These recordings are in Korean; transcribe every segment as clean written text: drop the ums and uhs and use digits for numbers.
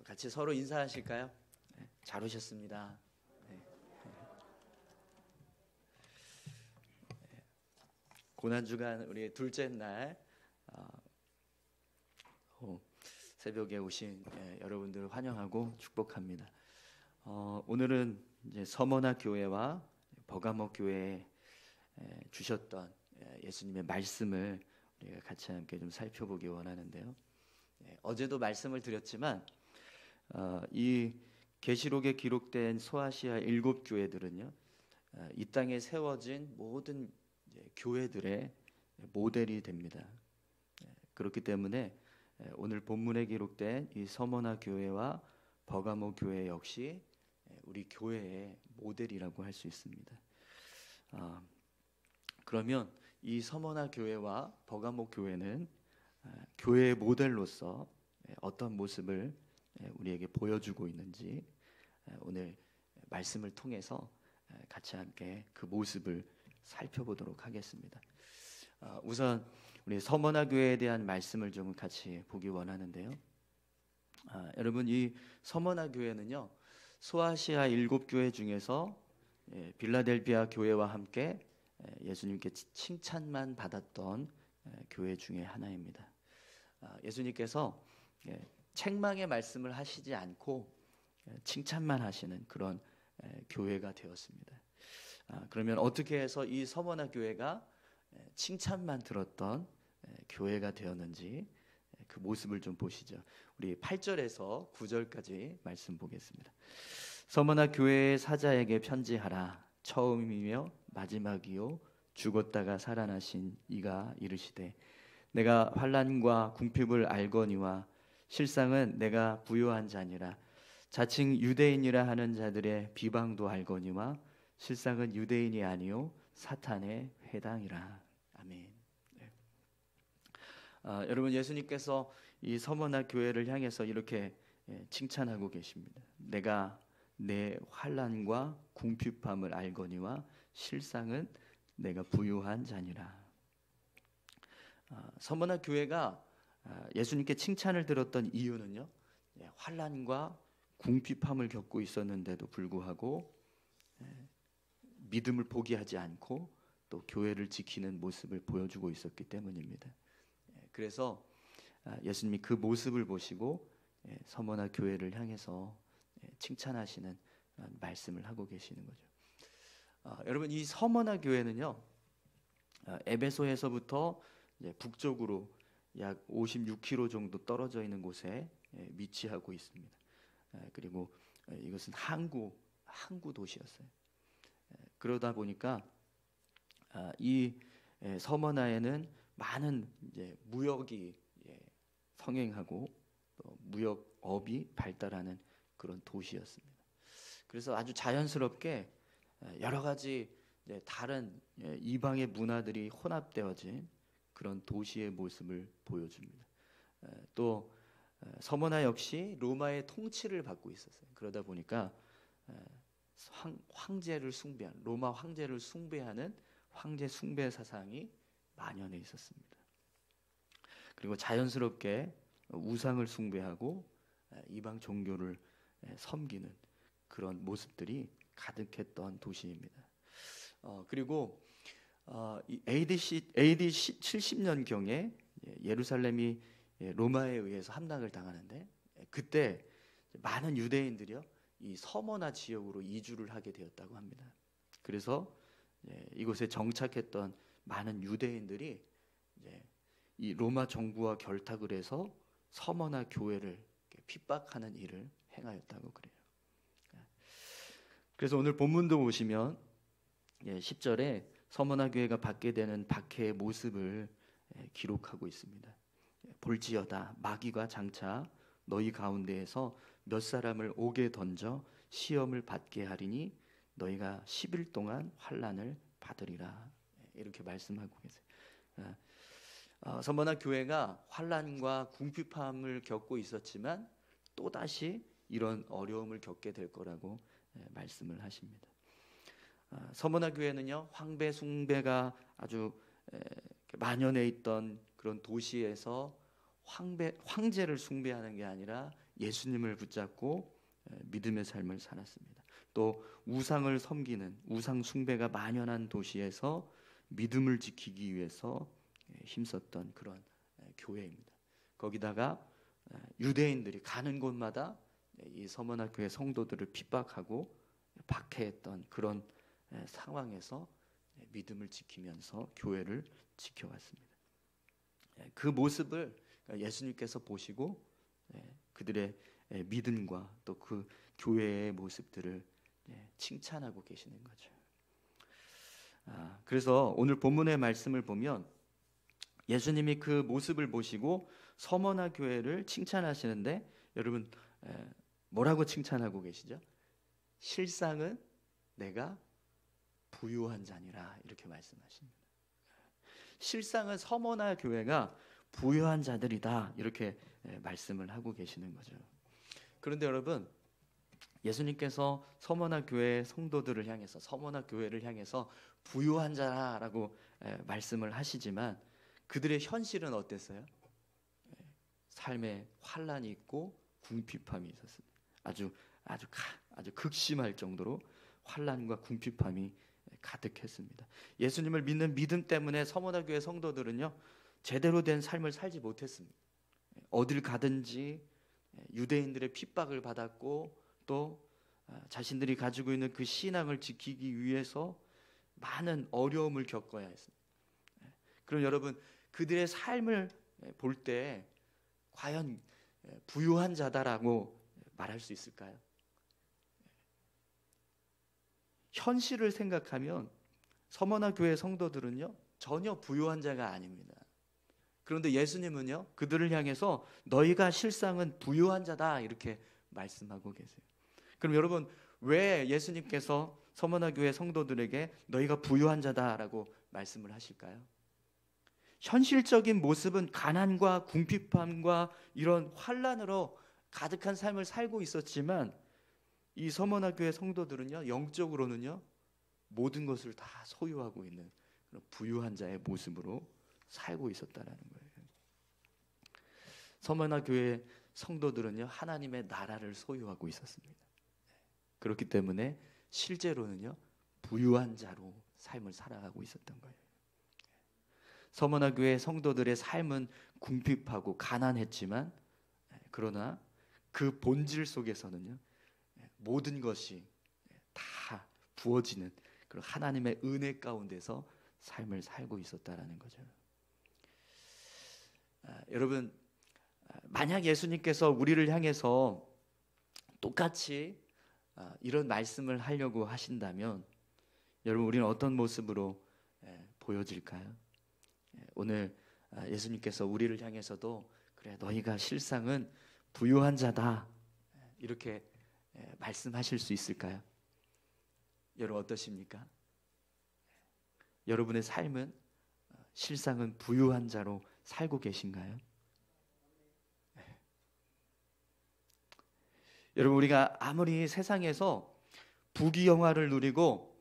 같이 서로 인사하실까요? 네, 잘 오셨습니다. 네. 고난주간 우리 둘째 날 새벽에 오신 여러분들을 환영하고 축복합니다. 오늘은 이제 서머나 교회와 버가모 교회에 주셨던 예수님의 말씀을 우리가 같이 함께 좀 살펴보기 원하는데요. 어제도 말씀을 드렸지만 이 계시록에 기록된 소아시아 7교회들은요, 이 땅에 세워진 모든 교회들의 모델이 됩니다. 그렇기 때문에 오늘 본문에 기록된 이 서머나 교회와 버가모 교회 역시 우리 교회의 모델이라고 할 수 있습니다. 그러면 이 서머나 교회와 버가모 교회는 교회의 모델로서 어떤 모습을 우리에게 보여주고 있는지 오늘 말씀을 통해서 같이 함께 그 모습을 살펴보도록 하겠습니다. 우선 우리 서머나 교회에 대한 말씀을 좀 같이 보기 원하는데요. 여러분, 이 서머나 교회는요, 소아시아 7교회 중에서 빌라델비아 교회와 함께 예수님께 칭찬만 받았던 교회 중에 하나입니다. 예수님께서 책망의 말씀을 하시지 않고 칭찬만 하시는 그런 교회가 되었습니다. 그러면 어떻게 해서 이 서머나 교회가 칭찬만 들었던 교회가 되었는지 그 모습을 좀 보시죠. 우리 8절에서 9절까지 말씀 보겠습니다. 서머나 교회의 사자에게 편지하라. 처음이며 마지막이요 죽었다가 살아나신 이가 이르시되 내가 환난과 궁핍을 알거니와 실상은 내가 부요한 자니라. 자칭 유대인이라 하는 자들의 비방도 알거니와 실상은 유대인이 아니요 사탄의 회당이라. 아멘. 네. 여러분, 예수님께서 이 서머나 교회를 향해서 이렇게 칭찬하고 계십니다. 내가 내 환난과 궁핍함을 알거니와 실상은 내가 부요한 자니라. 서머나 교회가 예수님께 칭찬을 들었던 이유는요, 환난과 궁핍함을 겪고 있었는데도 불구하고 믿음을 포기하지 않고 또 교회를 지키는 모습을 보여주고 있었기 때문입니다. 그래서 예수님이 그 모습을 보시고 서머나 교회를 향해서 칭찬하시는 말씀을 하고 계시는 거죠. 여러분, 이 서머나 교회는요, 에베소에서부터 북쪽으로 약 56km 정도 떨어져 있는 곳에 위치하고 있습니다. 그리고 이것은 항구 도시였어요. 그러다 보니까 이 서머나에는 많은 무역이 성행하고 또 무역업이 발달하는 그런 도시였습니다. 그래서 아주 자연스럽게 여러 가지 다른 이방의 문화들이 혼합되어진 그런 도시의 모습을 보여줍니다. 또 서머나 역시 로마의 통치를 받고 있었어요. 그러다 보니까 황제를 숭배하는, 로마 황제를 숭배하는 황제 숭배 사상이 만연해 있었습니다. 그리고 자연스럽게 우상을 숭배하고 이방 종교를 섬기는 그런 모습들이 가득했던 도시입니다. 그리고 AD 70년경에 예루살렘이 로마에 의해서 함락을 당하는데, 그때 많은 유대인들이요, 이 서머나 지역으로 이주를 하게 되었다고 합니다. 그래서 이곳에 정착했던 많은 유대인들이 이 로마 정부와 결탁을 해서 서머나 교회를 핍박하는 일을 행하였다고 그래요. 그래서 오늘 본문도 보시면 10절에 서머나 교회가 받게 되는 박해의 모습을 기록하고 있습니다. 볼지어다 마귀가 장차 너희 가운데에서 몇 사람을 옥에 던져 시험을 받게 하리니 너희가 10일 동안 환난을 받으리라. 이렇게 말씀하고 계세요. 서머나 교회가 환난과 궁핍함을 겪고 있었지만 또다시 이런 어려움을 겪게 될 거라고 말씀을 하십니다. 서머나 교회는요, 황배 숭배가 아주 만연해 있던 그런 도시에서 황제를 숭배하는 게 아니라 예수님을 붙잡고 믿음의 삶을 살았습니다. 또 우상을 섬기는 우상 숭배가 만연한 도시에서 믿음을 지키기 위해서 힘썼던 그런 교회입니다. 거기다가 유대인들이 가는 곳마다 이 서머나 교회 성도들을 핍박하고 박해했던 그런 상황에서 믿음을 지키면서 교회를 지켜왔습니다. 그 모습을 예수님께서 보시고 그들의 믿음과 또 그 교회의 모습들을 칭찬하고 계시는 거죠. 그래서 오늘 본문의 말씀을 보면 예수님이 그 모습을 보시고 서머나 교회를 칭찬하시는데 여러분 뭐라고 칭찬하고 계시죠? 실상은 내가 부유한 자니라 이렇게 말씀하십니다. 실상은 서머나 교회가 부유한 자들이다 이렇게 말씀을 하고 계시는 거죠. 그런데 여러분 예수님께서 서머나 교회 성도들을 향해서 서머나 교회를 향해서 부유한 자라고 말씀을 하시지만 그들의 현실은 어땠어요? 삶에 환란이 있고 궁핍함이 있었습니다. 아주 극심할 정도로 환란과 궁핍함이 가득했습니다. 예수님을 믿는 믿음 때문에 서머나 교회 성도들은요 제대로 된 삶을 살지 못했습니다. 어딜 가든지 유대인들의 핍박을 받았고 또 자신들이 가지고 있는 그 신앙을 지키기 위해서 많은 어려움을 겪어야 했습니다. 그럼 여러분 그들의 삶을 볼 때 과연 부유한 자다라고 말할 수 있을까요? 현실을 생각하면 서머나 교회 성도들은요 전혀 부유한 자가 아닙니다. 그런데 예수님은요 그들을 향해서 너희가 실상은 부유한 자다 이렇게 말씀하고 계세요. 그럼 여러분 왜 예수님께서 서머나 교회 성도들에게 너희가 부유한 자다라고 말씀을 하실까요? 현실적인 모습은 가난과 궁핍함과 이런 환란으로 가득한 삶을 살고 있었지만 이 서머나 교회 성도들은요 영적으로는요 모든 것을 다 소유하고 있는 그런 부유한 자의 모습으로 살고 있었다라는 거예요. 서머나 교회 성도들은요 하나님의 나라를 소유하고 있었습니다. 그렇기 때문에 실제로는요 부유한 자로 삶을 살아가고 있었던 거예요. 서머나 교회 성도들의 삶은 궁핍하고 가난했지만 그러나 그 본질 속에서는요 모든 것이 다 부어지는 그런 하나님의 은혜 가운데서 삶을 살고 있었다라는 거죠. 여러분 만약 예수님께서 우리를 향해서 똑같이 이런 말씀을 하려고 하신다면 여러분 우리는 어떤 모습으로 보여질까요? 오늘 예수님께서 우리를 향해서도 그래 너희가 실상은 부유한 자다 이렇게 말씀하실 수 있을까요? 여러분 어떠십니까? 여러분의 삶은 실상은 부유한 자로 살고 계신가요? 여러분 우리가 아무리 세상에서 부귀영화를 누리고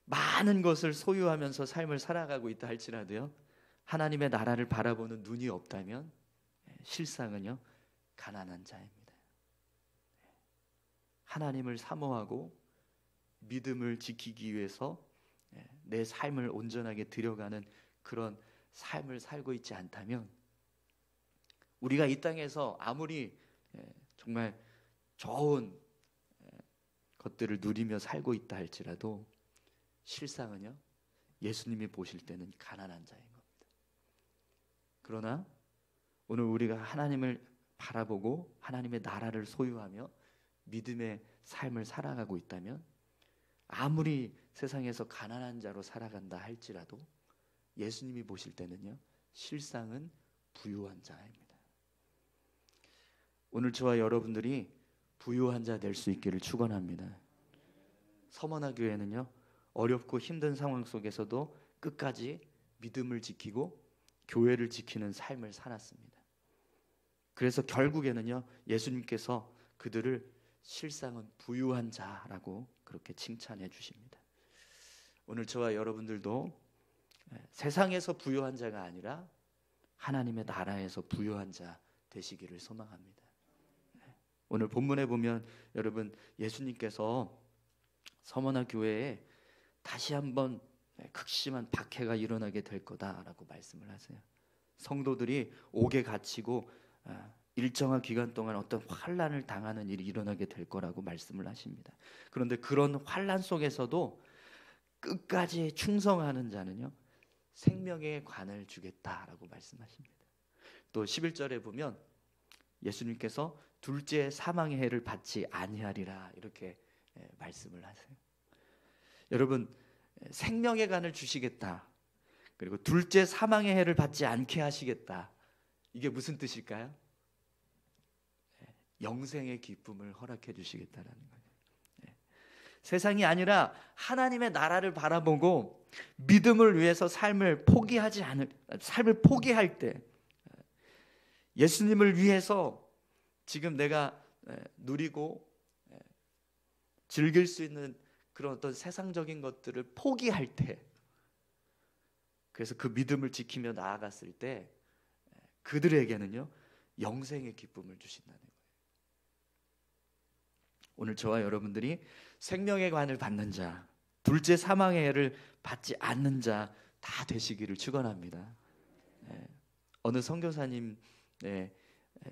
많은 것을 소유하면서 삶을 살아가고 있다 할지라도요 하나님의 나라를 바라보는 눈이 없다면 실상은요 가난한 자입니다. 하나님을 사모하고 믿음을 지키기 위해서 내 삶을 온전하게 들여가는 그런 삶을 살고 있지 않다면 우리가 이 땅에서 아무리 정말 좋은 것들을 누리며 살고 있다 할지라도 실상은요 예수님이 보실 때는 가난한 자인 겁니다. 그러나 오늘 우리가 하나님을 바라보고 하나님의 나라를 소유하며 믿음의 삶을 살아가고 있다면 아무리 세상에서 가난한 자로 살아간다 할지라도 예수님이 보실 때는요 실상은 부유한 자입니다. 오늘 저와 여러분들이 부유한 자 될 수 있기를 축원합니다. 서머나 교회는요 어렵고 힘든 상황 속에서도 끝까지 믿음을 지키고 교회를 지키는 삶을 살았습니다. 그래서 결국에는요 예수님께서 그들을 실상은 부유한 자라고 그렇게 칭찬해 주십니다. 오늘 저와 여러분들도 세상에서 부유한 자가 아니라 하나님의 나라에서 부유한 자 되시기를 소망합니다. 오늘 본문에 보면 여러분 예수님께서 서머나 교회에 다시 한번 극심한 박해가 일어나게 될 거다라고 말씀을 하세요. 성도들이 옥에 갇히고 일정한 기간 동안 어떤 환난을 당하는 일이 일어나게 될 거라고 말씀을 하십니다. 그런데 그런 환난 속에서도 끝까지 충성하는 자는요 생명의 관을 주겠다라고 말씀하십니다. 또 11절에 보면 예수님께서 둘째 사망의 해를 받지 아니하리라 이렇게 말씀을 하세요. 여러분 생명의 관을 주시겠다. 그리고 둘째 사망의 해를 받지 않게 하시겠다. 이게 무슨 뜻일까요? 영생의 기쁨을 허락해 주시겠다라는 거예요. 세상이 아니라 하나님의 나라를 바라보고 믿음을 위해서 삶을 포기할 때 예수님을 위해서 지금 내가 누리고 즐길 수 있는 그런 어떤 세상적인 것들을 포기할 때, 그래서 그 믿음을 지키며 나아갔을 때 그들에게는요 영생의 기쁨을 주신다는 거예요. 오늘 저와 여러분들이 생명의 관을 받는 자, 둘째 사망의 해를 받지 않는 자 다 되시기를 축원합니다. 어느 선교사님의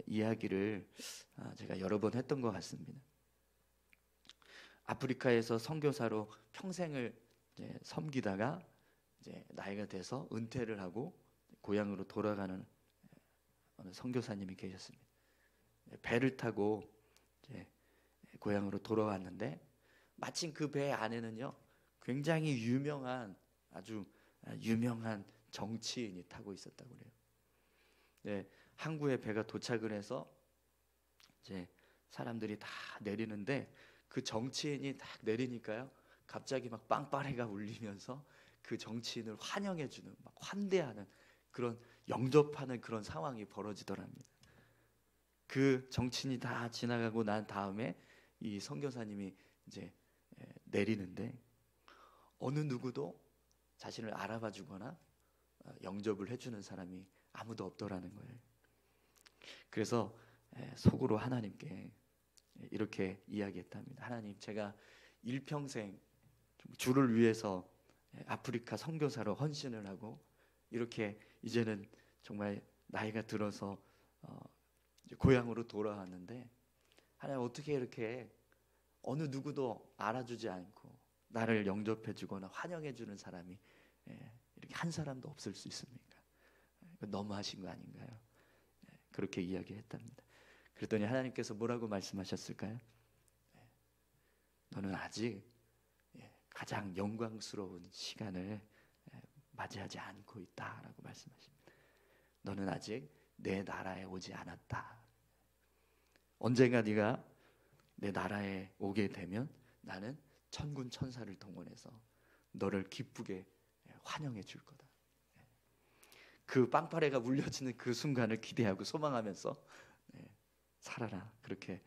이야기를 제가 여러 번 했던 것 같습니다. 아프리카에서 선교사로 평생을 섬기다가 이제 나이가 돼서 은퇴를 하고 고향으로 돌아가는 어느 선교사님이 계셨습니다. 배를 타고 이제 고향으로 돌아왔는데 마침 그 배 안에는요 굉장히 아주 유명한 정치인이 타고 있었다고 그래요. 네, 항구에 배가 도착을 해서 이제 사람들이 다 내리는데 그 정치인이 딱 내리니까요 갑자기 막 빵빠레가 울리면서 그 정치인을 환영해주는, 막 환대하는 그런, 영접하는 그런 상황이 벌어지더랍니다. 그 정치인이 다 지나가고 난 다음에 이 선교사님이 이제 내리는데 어느 누구도 자신을 알아봐 주거나 영접을 해주는 사람이 아무도 없더라는 거예요. 그래서 속으로 하나님께 이렇게 이야기했답니다. 하나님, 제가 일평생 주를 위해서 아프리카 선교사로 헌신을 하고 이렇게 이제는 정말 나이가 들어서 고향으로 돌아왔는데 하나님, 어떻게 이렇게 어느 누구도 알아주지 않고 나를 영접해주거나 환영해주는 사람이 이렇게 한 사람도 없을 수 있습니까? 너무하신 거 아닌가요? 그렇게 이야기했답니다. 그랬더니 하나님께서 뭐라고 말씀하셨을까요? 너는 아직 가장 영광스러운 시간을 맞이하지 않고 있다라고 말씀하십니다. 너는 아직 내 나라에 오지 않았다. 언젠가 네가 내 나라에 오게 되면 나는 천군 천사를 동원해서 너를 기쁘게 환영해 줄 거다. 그 빵파레가 울려지는 그 순간을 기대하고 소망하면서 살아라, 그렇게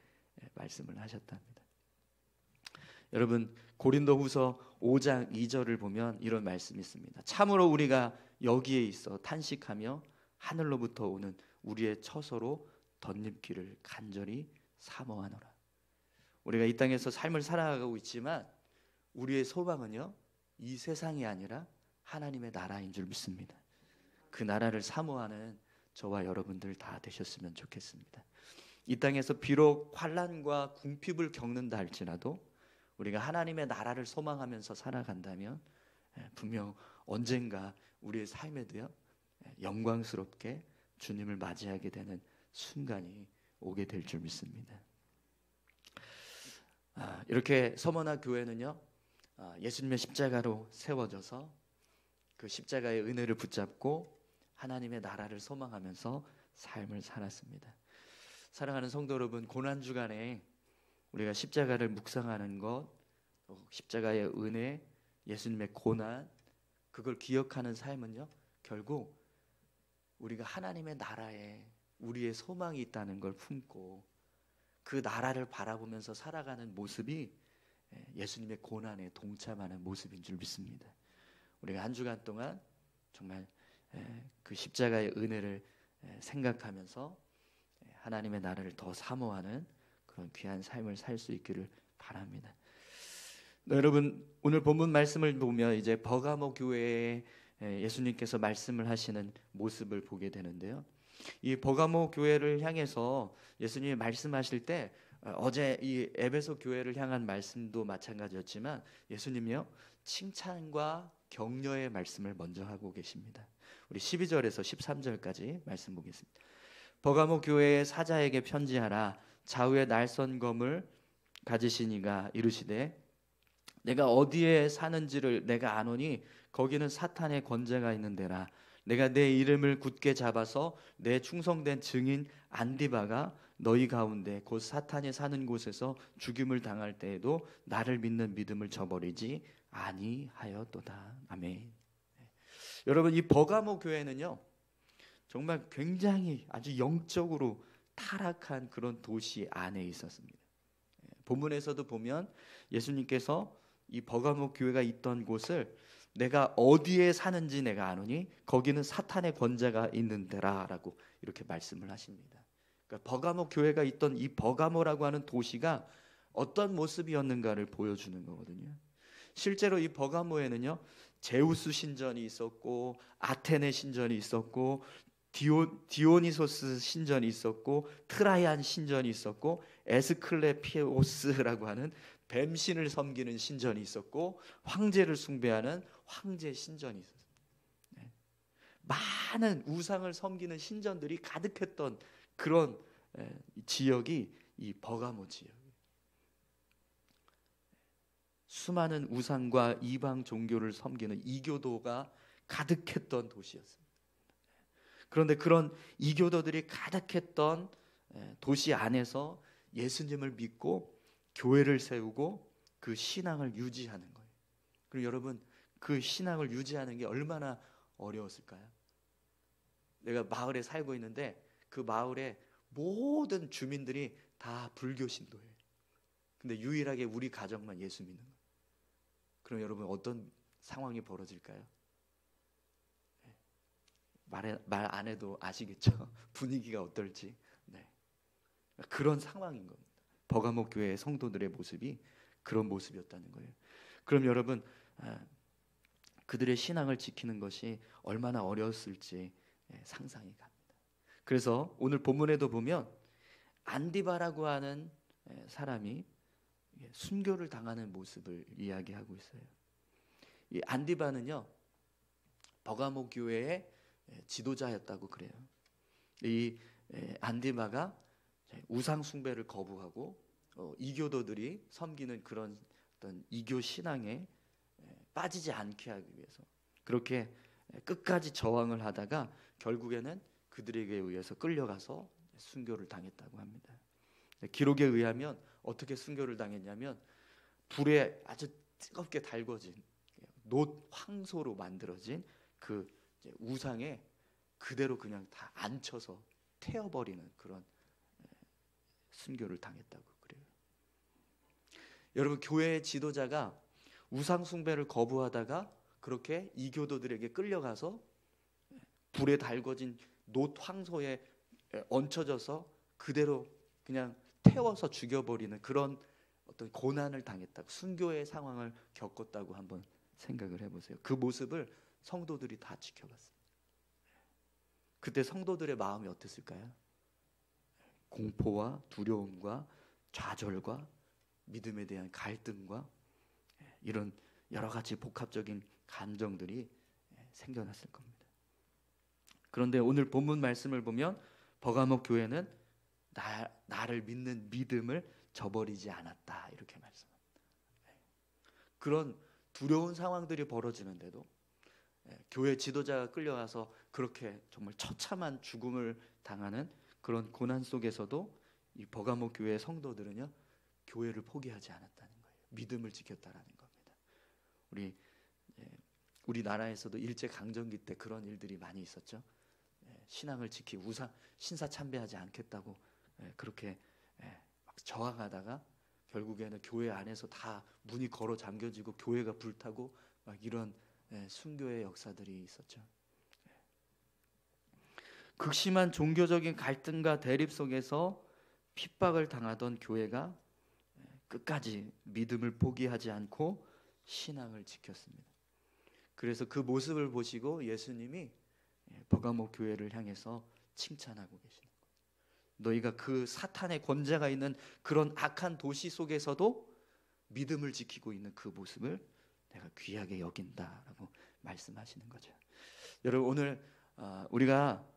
말씀을 하셨답니다. 여러분, 고린도후서 5장 2절을 보면 이런 말씀이 있습니다. 참으로 우리가 여기에 있어 탄식하며 하늘로부터 오는 우리의 처소로 덧입기를 간절히 사모하노라. 우리가 이 땅에서 삶을 살아가고 있지만 우리의 소망은요 이 세상이 아니라 하나님의 나라인 줄 믿습니다. 그 나라를 사모하는 저와 여러분들 다 되셨으면 좋겠습니다. 이 땅에서 비록 환난과 궁핍을 겪는다 할지라도 우리가 하나님의 나라를 소망하면서 살아간다면 분명 언젠가 우리의 삶에도요 영광스럽게 주님을 맞이하게 되는 순간이 오게 될 줄 믿습니다. 이렇게 서머나 교회는요 예수님의 십자가로 세워져서 그 십자가의 은혜를 붙잡고 하나님의 나라를 소망하면서 삶을 살았습니다. 사랑하는 성도 여러분, 고난주간에 우리가 십자가를 묵상하는 것, 십자가의 은혜, 예수님의 고난, 그걸 기억하는 삶은요 결국 우리가 하나님의 나라에 우리의 소망이 있다는 걸 품고 그 나라를 바라보면서 살아가는 모습이 예수님의 고난에 동참하는 모습인 줄 믿습니다. 우리가 한 주간 동안 정말 그 십자가의 은혜를 생각하면서 하나님의 나라를 더 사모하는 그런 귀한 삶을 살 수 있기를 바랍니다. 여러분, 오늘 본문 말씀을 보면 이제 버가모 교회에 예수님께서 말씀을 하시는 모습을 보게 되는데요. 이 버가모 교회를 향해서 예수님이 말씀하실 때 어제 이 에베소 교회를 향한 말씀도 마찬가지였지만 예수님이요 칭찬과 격려의 말씀을 먼저 하고 계십니다. 우리 12절에서 13절까지 말씀 보겠습니다. 버가모 교회의 사자에게 편지하라. 좌우에 날선 검을 가지신 이가 이르시되 내가 어디에 사는지를 내가 아노니 거기는 사탄의 권세가 있는 데라. 내가 내 이름을 굳게 잡아서 내 충성된 증인 안디바가 너희 가운데 곧 사탄이 사는 곳에서 죽임을 당할 때에도 나를 믿는 믿음을 저버리지 아니하였도다. 아멘. 여러분, 이 버가모 교회는요 정말 굉장히 아주 영적으로 타락한 그런 도시 안에 있었습니다. 본문에서도 보면 예수님께서 이 버가모 교회가 있던 곳을 내가 어디에 사는지 내가 아노니 거기는 사탄의 권세가 있는 데라라고 이렇게 말씀을 하십니다. 그러니까 버가모 교회가 있던 이 버가모라고 하는 도시가 어떤 모습이었는가를 보여주는 거거든요. 실제로 이 버가모에는요 제우스 신전이 있었고 아테네 신전이 있었고 디오니소스 신전이 있었고 트라이안 신전이 있었고 에스클레피오스라고 하는 뱀신을 섬기는 신전이 있었고 황제를 숭배하는 황제 신전이 있었습니다. 많은 우상을 섬기는 신전들이 가득했던 그런 지역이 이 버가모 지역이에요. 수많은 우상과 이방 종교를 섬기는 이교도가 가득했던 도시였습니다. 그런데 그런 이교도들이 가득했던 도시 안에서 예수님을 믿고 교회를 세우고 그 신앙을 유지하는 거예요. 그리고 여러분, 그 신앙을 유지하는 게 얼마나 어려웠을까요? 내가 마을에 살고 있는데 그 마을의 모든 주민들이 다 불교 신도예요. 근데 유일하게 우리 가정만 예수 믿는 거예요. 그럼 여러분 어떤 상황이 벌어질까요? 말 안 해도 아시겠죠? 분위기가 어떨지. 네. 그런 상황인 겁니다. 버가모 교회의 성도들의 모습이 그런 모습이었다는 거예요. 그럼 여러분 그들의 신앙을 지키는 것이 얼마나 어려웠을지 상상이 갑니다. 그래서 오늘 본문에도 보면 안디바라고 하는 사람이 순교를 당하는 모습을 이야기하고 있어요. 이 안디바는요 버가모 교회의 지도자였다고 그래요. 이 안디바가 우상 숭배를 거부하고 이교도들이 섬기는 그런 어떤 이교 신앙에 빠지지 않게 하기 위해서 그렇게 끝까지 저항을 하다가 결국에는 그들에게 의해서 끌려가서 순교를 당했다고 합니다. 기록에 의하면 어떻게 순교를 당했냐면 불에 아주 뜨겁게 달궈진 놋 황소로 만들어진 그 우상에 그대로 그냥 다 앉혀서 태워버리는 그런 순교를 당했다고 그래요. 여러분, 교회의 지도자가 우상 숭배를 거부하다가 그렇게 이교도들에게 끌려가서 불에 달궈진 놋 황소에 얹혀져서 그대로 그냥 태워서 죽여버리는 그런 어떤 고난을 당했다고, 순교의 상황을 겪었다고 한번 생각을 해보세요. 그 모습을 성도들이 다 지켜봤어요. 그때 성도들의 마음이 어땠을까요? 공포와 두려움과 좌절과 믿음에 대한 갈등과 이런 여러 가지 복합적인 감정들이 생겨났을 겁니다. 그런데 오늘 본문 말씀을 보면 버가모 교회는 나를 믿는 믿음을 저버리지 않았다 이렇게 말씀합니다. 그런 두려운 상황들이 벌어지는데도 교회 지도자가 끌려가서 그렇게 정말 처참한 죽음을 당하는 그런 고난 속에서도 이 버가모 교회의 성도들은요 교회를 포기하지 않았다는 거예요. 믿음을 지켰다라는 겁니다. 우리나라에서도 일제 강점기 때 그런 일들이 많이 있었죠. 신앙을 지키고 신사 참배하지 않겠다고 그렇게 막 저항하다가 결국에는 교회 안에서 다 문이 걸어 잠겨지고 교회가 불타고 막 이런 순교의 역사들이 있었죠. 극심한 종교적인 갈등과 대립 속에서 핍박을 당하던 교회가 끝까지 믿음을 포기하지 않고 신앙을 지켰습니다. 그래서 그 모습을 보시고 예수님이 버가모 교회를 향해서 칭찬하고 계시는 거예요. 너희가 그 사탄의 권세가 있는 그런 악한 도시 속에서도 믿음을 지키고 있는 그 모습을 내가 귀하게 여긴다라고 말씀하시는 거죠. 여러분, 오늘 우리가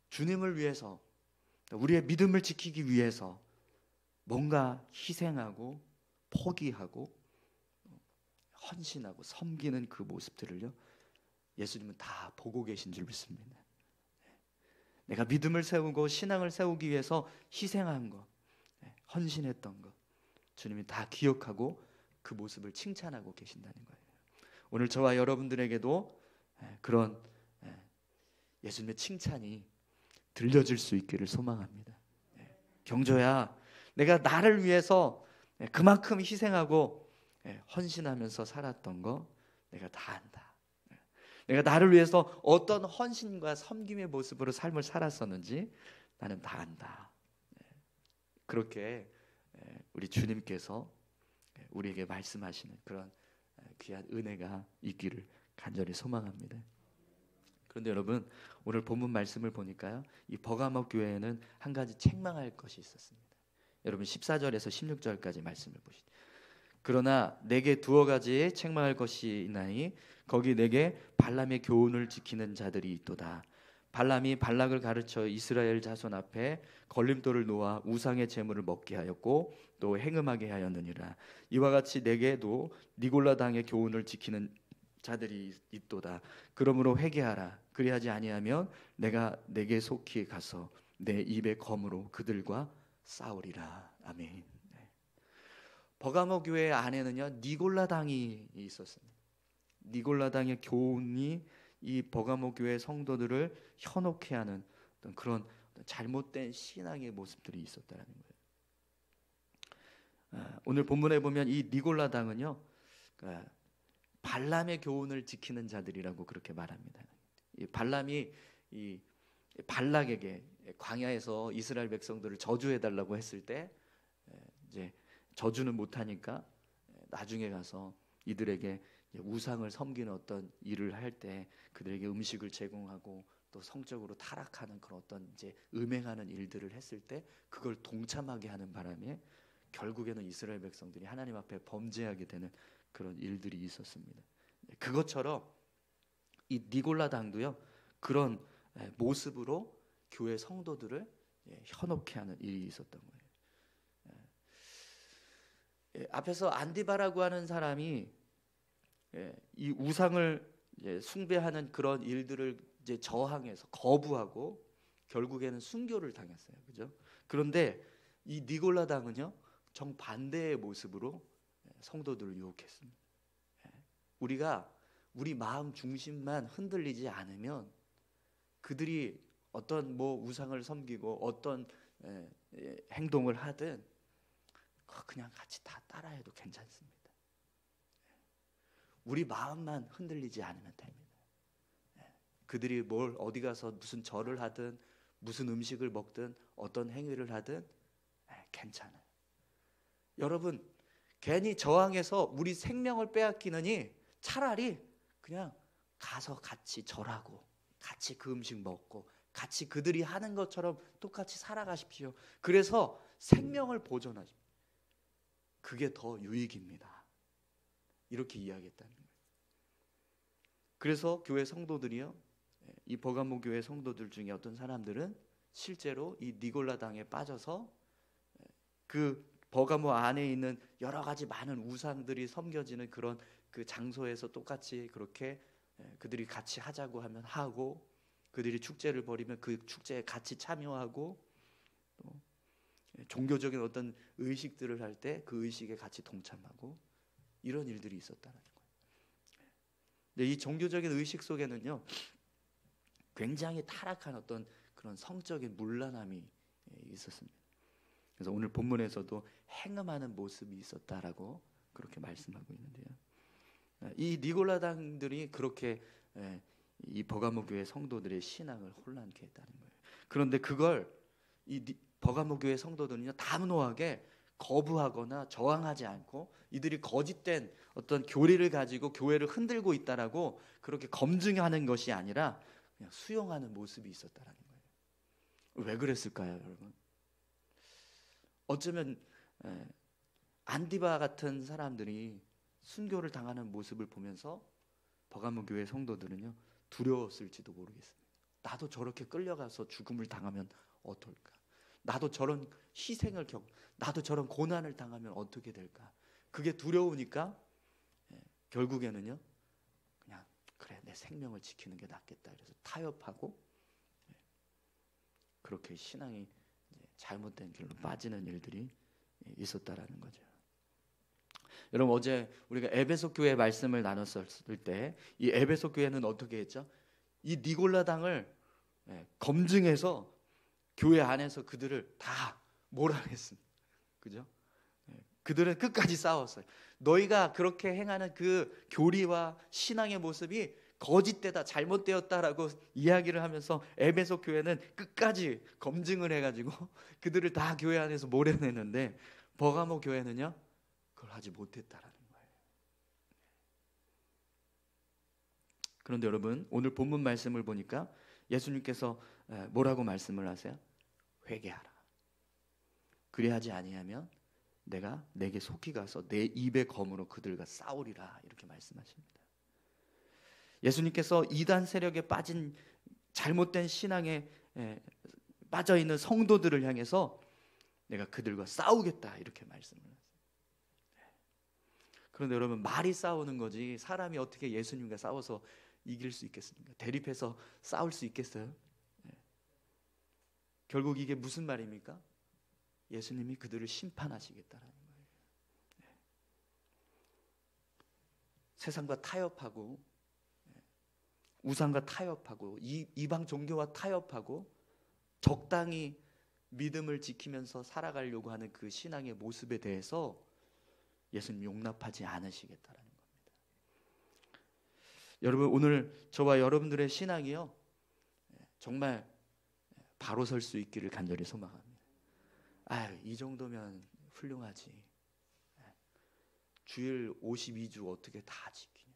주님을 위해서, 우리의 믿음을 지키기 위해서 뭔가 희생하고 포기하고 헌신하고 섬기는 그 모습들을요, 예수님은 다 보고 계신 줄 믿습니다. 내가 믿음을 세우고 신앙을 세우기 위해서 희생한 것, 헌신했던 것, 주님이 다 기억하고 그 모습을 칭찬하고 계신다는 거예요. 오늘 저와 여러분들에게도 그런 예수님의 칭찬이 들려질 수 있기를 소망합니다. 경조야, 내가 나를 위해서 그만큼 희생하고 헌신하면서 살았던 거 내가 다 안다. 내가 나를 위해서 어떤 헌신과 섬김의 모습으로 삶을 살았었는지 나는 다 안다. 그렇게 우리 주님께서 우리에게 말씀하시는 그런 귀한 은혜가 있기를 간절히 소망합니다. 그런데 여러분, 오늘 본문 말씀을 보니까요, 이 버가모 교회에는 한 가지 책망할 것이 있었습니다. 여러분 14절에서 16절까지 말씀을 보시죠. 그러나 내게 두어 가지 책망할 것이 있나니 거기 내게 발람의 교훈을 지키는 자들이 있도다. 발람이 발락을 가르쳐 이스라엘 자손 앞에 걸림돌을 놓아 우상의 제물을 먹게 하였고 또 행음하게 하였느니라. 이와 같이 내게도 니골라 당의 교훈을 지키는 자들이 있도다. 그러므로 회개하라. 그리하지 아니하면 내가 내게 속히 가서 내 입의 검으로 그들과 싸우리라. 아멘. 버가모 교회 안에는요, 니골라 당이 있었습니다. 니골라 당의 교훈이 이 버가모 교회 성도들을 현혹해 하는 그런 잘못된 신앙의 모습들이 있었다는 거예요. 오늘 본문에 보면 이 니골라 당은요, 발람의 교훈을 지키는 자들이라고 그렇게 말합니다. 이 발람이 이 발락에게 광야에서 이스라엘 백성들을 저주해 달라고 했을 때 이제 저주는 못하니까 나중에 가서 이들에게 우상을 섬기는 어떤 일을 할 때 그들에게 음식을 제공하고 또 성적으로 타락하는 그런 어떤 이제 음행하는 일들을 했을 때 그걸 동참하게 하는 바람에 결국에는 이스라엘 백성들이 하나님 앞에 범죄하게 되는 그런 일들이 있었습니다. 그것처럼 이 니골라 당도요, 그런 모습으로 교회 성도들을 현혹해 하는 일이 있었던 거예요. 앞에서 안디바라고 하는 사람이 이 우상을 숭배하는 그런 일들을 이제 저항해서 거부하고 결국에는 순교를 당했어요. 그죠? 그런데 이 니골라 당은요, 정반대의 모습으로 성도들을 유혹했습니다. 우리가 우리 마음 중심만 흔들리지 않으면 그들이 어떤 뭐 우상을 섬기고 어떤 행동을 하든 그냥 같이 다 따라해도 괜찮습니다. 우리 마음만 흔들리지 않으면 됩니다. 그들이 뭘 어디 가서 무슨 절을 하든 무슨 음식을 먹든 어떤 행위를 하든 괜찮아요. 여러분, 괜히 저항해서 우리 생명을 빼앗기느니 차라리 그냥 가서 같이 절하고 같이 그 음식 먹고 같이 그들이 하는 것처럼 똑같이 살아가십시오. 그래서 생명을 보존하십시오. 그게 더 유익입니다. 이렇게 이야기했다는 거예요. 그래서 교회 성도들이요, 이 버가모 교회 성도들 중에 어떤 사람들은 실제로 이 니골라 당에 빠져서 그 버가모 안에 있는 여러 가지 많은 우상들이 섬겨지는 그런 그 장소에서 똑같이 그렇게 그들이 같이 하자고 하면 하고, 그들이 축제를 벌이면 그 축제에 같이 참여하고, 또 종교적인 어떤 의식들을 할 때 그 의식에 같이 동참하고, 이런 일들이 있었다는 거예요. 근데 이 종교적인 의식 속에는요, 굉장히 타락한 어떤 그런 성적인 문란함이 있었습니다. 그래서 오늘 본문에서도 행음하는 모습이 있었다라고 그렇게 말씀하고 있는데요. 이 니골라 당들이 그렇게 이 버가모 교회 성도들의 신앙을 혼란케 했다는 거예요. 그런데 그걸 이 버가모 교회 성도들은요 단호하게 거부하거나 저항하지 않고 이들이 거짓된 어떤 교리를 가지고 교회를 흔들고 있다라고 그렇게 검증하는 것이 아니라 그냥 수용하는 모습이 있었다라는 거예요. 왜 그랬을까요, 여러분? 어쩌면 안디바 같은 사람들이 순교를 당하는 모습을 보면서 버가모 교회 성도들은요 두려웠을지도 모르겠습니다. 나도 저렇게 끌려가서 죽음을 당하면 어떨까? 나도 저런 나도 저런 고난을 당하면 어떻게 될까? 그게 두려우니까 결국에는요 그냥 그래 내 생명을 지키는 게 낫겠다. 그래서 타협하고 그렇게 신앙이 잘못된 길로 빠지는 일들이 있었다라는 거죠. 여러분 어제 우리가 에베소 교회 말씀을 나눴을 때 이 에베소 교회는 어떻게 했죠? 이 니골라당을 검증해서 교회 안에서 그들을 다 몰아냈습니다. 그죠? 그들은 끝까지 싸웠어요. 너희가 그렇게 행하는 그 교리와 신앙의 모습이 거짓되다, 잘못되었다라고 이야기를 하면서 에베소 교회는 끝까지 검증을 해가지고 그들을 다 교회 안에서 몰아내는데 버가모 교회는요 그걸 하지 못했다라는 거예요. 그런데 여러분 오늘 본문 말씀을 보니까 예수님께서 뭐라고 말씀을 하세요? 회개하라. 그리하지 아니하면 내가 내게 속히 가서 내 입의 검으로 그들과 싸우리라 이렇게 말씀하십니다. 예수님께서 이단 세력에 빠진 잘못된 신앙에 빠져 있는 성도들을 향해서 내가 그들과 싸우겠다 이렇게 말씀을 하세요. 그런데 여러분 말이 싸우는 거지 사람이 어떻게 예수님과 싸워서 이길 수 있겠습니까? 대립해서 싸울 수 있겠어요? 결국 이게 무슨 말입니까? 예수님이 그들을 심판하시겠다라는 거예요. 세상과 타협하고 우상과 타협하고 이방 종교와 타협하고 적당히 믿음을 지키면서 살아가려고 하는 그 신앙의 모습에 대해서 예수님 용납하지 않으시겠다라는 겁니다. 여러분 오늘 저와 여러분들의 신앙이요 정말 바로 설 수 있기를 간절히 소망합니다. 이 정도면 훌륭하지. 주일 52주 어떻게 다 지키냐.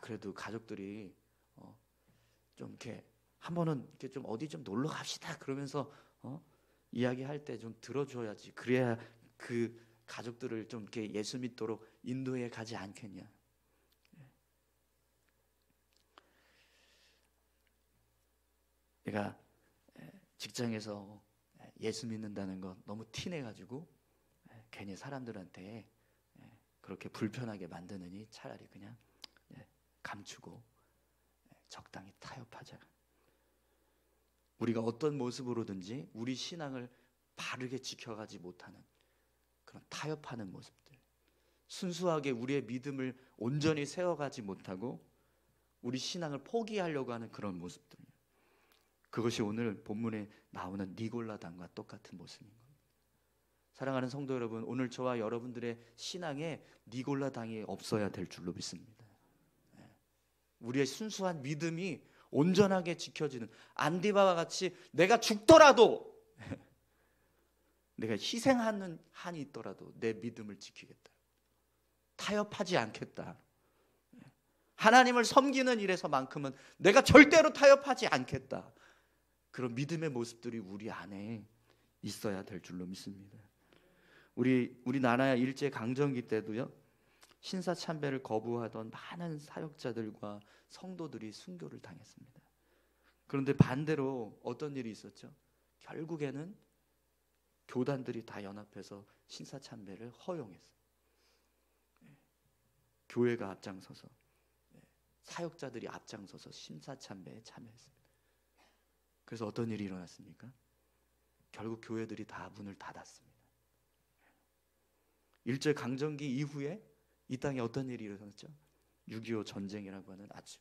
그래도 가족들이 좀 이렇게 한 번은 이렇게 좀 어디 좀 놀러 갑시다 그러면서 이야기할 때 좀 들어줘야지. 그래야 그 가족들을 좀 이렇게 예수 믿도록 인도해 가지 않겠냐. 내가 직장에서 예수 믿는다는 거 너무 티내가지고 괜히 사람들한테 그렇게 불편하게 만드느니 차라리 그냥 감추고 적당히 타협하자. 우리가 어떤 모습으로든지 우리 신앙을 바르게 지켜가지 못하는 그런 타협하는 모습들, 순수하게 우리의 믿음을 온전히 세워가지 못하고 우리 신앙을 포기하려고 하는 그런 모습들, 그것이 오늘 본문에 나오는 니골라당과 똑같은 모습인 겁니다. 사랑하는 성도 여러분, 오늘 저와 여러분들의 신앙에 니골라당이 없어야 될 줄로 믿습니다. 우리의 순수한 믿음이 온전하게 지켜지는, 안디바와 같이 내가 죽더라도 내가 희생하는 한이 있더라도 내 믿음을 지키겠다, 타협하지 않겠다, 하나님을 섬기는 일에서만큼은 내가 절대로 타협하지 않겠다, 그런 믿음의 모습들이 우리 안에 있어야 될 줄로 믿습니다. 우리나라 일제 강점기 때도요, 신사참배를 거부하던 많은 사역자들과 성도들이 순교를 당했습니다. 그런데 반대로 어떤 일이 있었죠? 결국에는 교단들이 다 연합해서 신사참배를 허용했어요. 교회가 앞장서서, 사역자들이 앞장서서 신사참배에 참여했습니다. 그래서 어떤 일이 일어났습니까? 결국 교회들이 다 문을 닫았습니다. 일제 강점기 이후에 이 땅에 어떤 일이 일어났죠? 6.25 전쟁이라고 하는 아주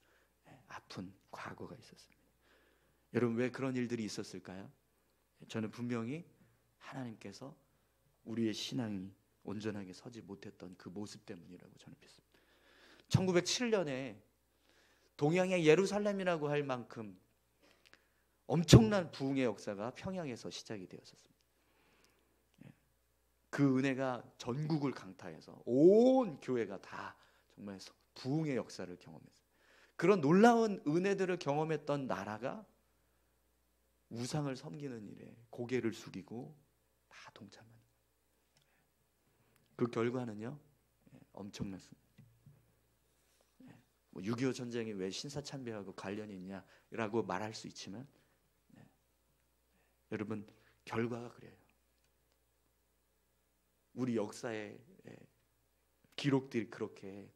아픈 과거가 있었습니다. 여러분, 왜 그런 일들이 있었을까요? 저는 분명히 하나님께서 우리의 신앙이 온전하게 서지 못했던 그 모습 때문이라고 저는 믿습니다. 1907년에 동양의 예루살렘이라고 할 만큼 엄청난 부흥의 역사가 평양에서 시작이 되었었습니다. 그 은혜가 전국을 강타해서 온 교회가 다 정말 부흥의 역사를 경험했어요. 그런 놀라운 은혜들을 경험했던 나라가 우상을 섬기는 일에 고개를 숙이고 다 동참하는 거예요. 그 결과는요, 엄청났습니다. 6.25 전쟁이 왜 신사참배하고 관련이 있냐라고 말할 수 있지만, 여러분, 결과가 그래요. 우리 역사의 기록들이 그렇게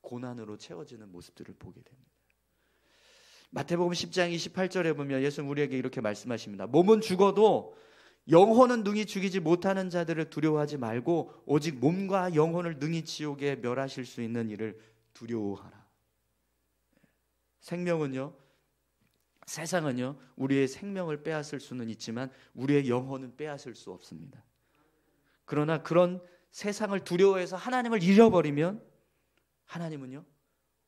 고난으로 채워지는 모습들을 보게 됩니다. 마태복음 10장 28절에 보면 예수는 우리에게 이렇게 말씀하십니다. 몸은 죽어도 영혼은 능히 죽이지 못하는 자들을 두려워하지 말고 오직 몸과 영혼을 능히 지옥에 멸하실 수 있는 이를 두려워하라. 생명은요, 세상은요, 우리의 생명을 빼앗을 수는 있지만 우리의 영혼은 빼앗을 수 없습니다. 그러나 그런 세상을 두려워해서 하나님을 잃어버리면 하나님은요,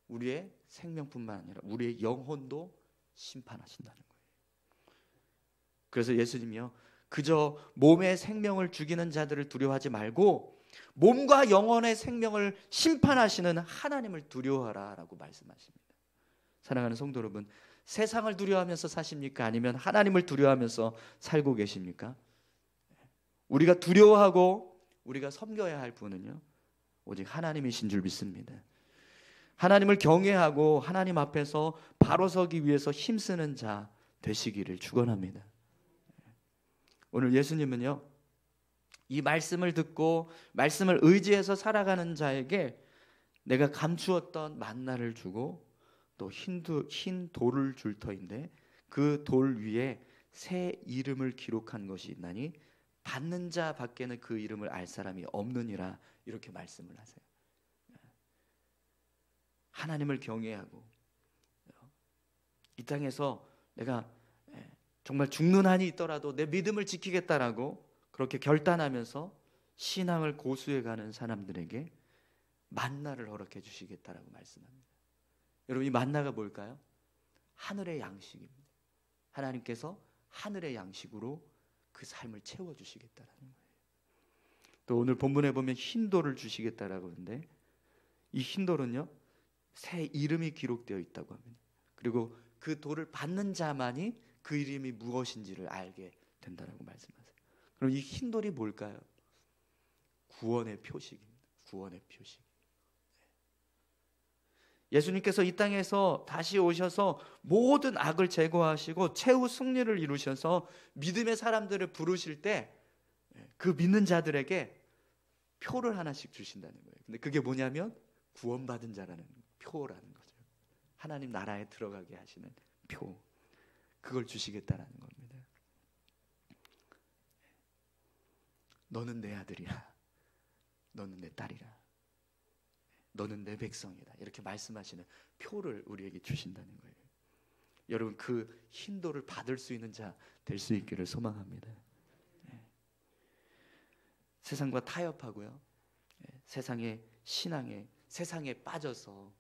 우리의 생명뿐만 아니라 우리의 영혼도 심판하신다는 거예요. 그래서 예수님이요, 그저 몸의 생명을 죽이는 자들을 두려워하지 말고 몸과 영혼의 생명을 심판하시는 하나님을 두려워하라라고 말씀하십니다. 사랑하는 성도 여러분, 세상을 두려워하면서 사십니까? 아니면 하나님을 두려워하면서 살고 계십니까? 우리가 두려워하고 우리가 섬겨야 할 분은요, 오직 하나님이신 줄 믿습니다. 하나님을 경외하고 하나님 앞에서 바로 서기 위해서 힘쓰는 자 되시기를 축원합니다. 오늘 예수님은요, 이 말씀을 듣고 말씀을 의지해서 살아가는 자에게 내가 감추었던 만나를 주고 또 흰 돌을 줄 터인데 그 돌 위에 새 이름을 기록한 것이 있나니 받는 자 밖에는 그 이름을 알 사람이 없느니라, 이렇게 말씀을 하세요. 하나님을 경외하고 이 땅에서 내가 정말 죽는 한이 있더라도 내 믿음을 지키겠다라고 그렇게 결단하면서 신앙을 고수해가는 사람들에게 만나를 허락해 주시겠다라고 말씀합니다. 여러분, 이 만나가 뭘까요? 하늘의 양식입니다. 하나님께서 하늘의 양식으로 그 삶을 채워주시겠다라는 거예요. 또 오늘 본문에 보면 흰 돌을 주시겠다라고 하는데 이 흰 돌은요, 새 이름이 기록되어 있다고 합니다. 그리고 그 돌을 받는 자만이 그 이름이 무엇인지를 알게 된다라고 말씀하세요. 그럼 이 흰 돌이 뭘까요? 구원의 표식입니다. 구원의 표식. 예수님께서 이 땅에서 다시 오셔서 모든 악을 제거하시고 최후 승리를 이루셔서 믿음의 사람들을 부르실 때 그 믿는 자들에게 표를 하나씩 주신다는 거예요. 근데 그게 뭐냐면 구원받은 자라는 표라는 거죠. 하나님 나라에 들어가게 하시는 표, 그걸 주시겠다라는 겁니다. 너는 내 아들이라, 너는 내 딸이라, 너는 내 백성이다, 이렇게 말씀하시는 표를 우리에게 주신다는 거예요. 여러분, 그 흰돌을 받을 수 있는 자 될 수 있기를 소망합니다. 세상과 타협하고요, 세상의 신앙에, 세상에 빠져서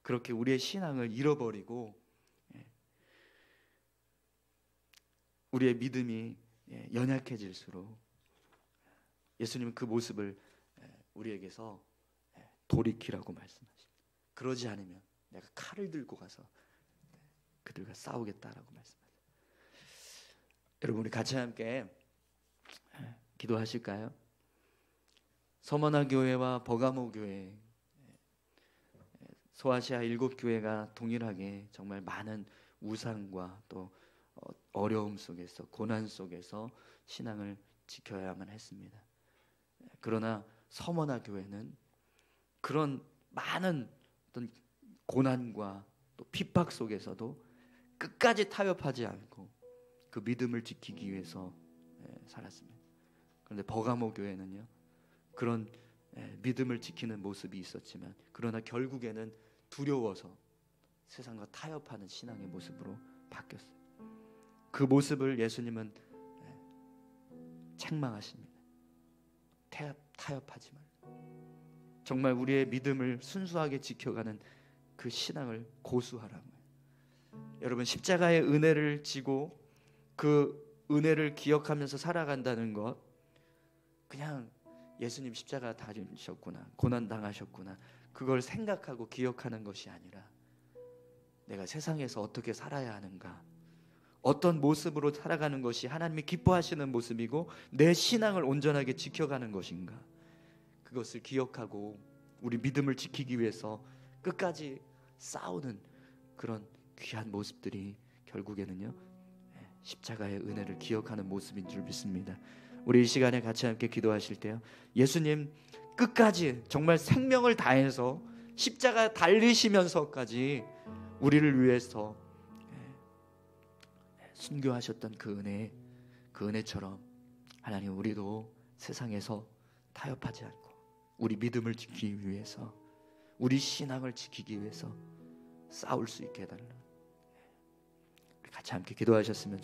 그렇게 우리의 신앙을 잃어버리고 우리의 믿음이 연약해질수록 예수님은 그 모습을 우리에게서 돌이키라고 말씀하십니다. 그러지 않으면 내가 칼을 들고 가서 그들과 싸우겠다라고 말씀하세요. 여러분, 우리 같이 함께 기도하실까요? 서머나 교회와 버가모 교회, 소아시아 7교회가 동일하게 정말 많은 우상과 또 어려움 속에서, 고난 속에서 신앙을 지켜야만 했습니다. 그러나 서머나 교회는 그런 많은 어떤 고난과 또 핍박 속에서도 끝까지 타협하지 않고 그 믿음을 지키기 위해서 살았습니다. 그런데 버가모 교회는요, 그런 믿음을 지키는 모습이 있었지만 그러나 결국에는 두려워서 세상과 타협하는 신앙의 모습으로 바뀌었어요. 그 모습을 예수님은 책망하십니다. 타협하지 말고 정말 우리의 믿음을 순수하게 지켜가는 그 신앙을 고수하라고요. 여러분, 십자가의 은혜를 지고 그 은혜를 기억하면서 살아간다는 것, 그냥 예수님 십자가 다니셨구나, 고난 당하셨구나, 그걸 생각하고 기억하는 것이 아니라 내가 세상에서 어떻게 살아야 하는가, 어떤 모습으로 살아가는 것이 하나님이 기뻐하시는 모습이고 내 신앙을 온전하게 지켜가는 것인가, 그것을 기억하고 우리 믿음을 지키기 위해서 끝까지 싸우는 그런 귀한 모습들이 결국에는요, 십자가의 은혜를 기억하는 모습인 줄 믿습니다. 우리 이 시간에 같이 함께 기도하실 때요, 예수님 끝까지 정말 생명을 다해서 십자가 달리시면서까지 우리를 위해서 순교하셨던 그 은혜처럼 하나님, 우리도 세상에서 타협하지 않고 우리 믿음을 지키기 위해서, 우리 신앙을 지키기 위해서 싸울 수 있게 해달라. 같이 함께 기도하셨으면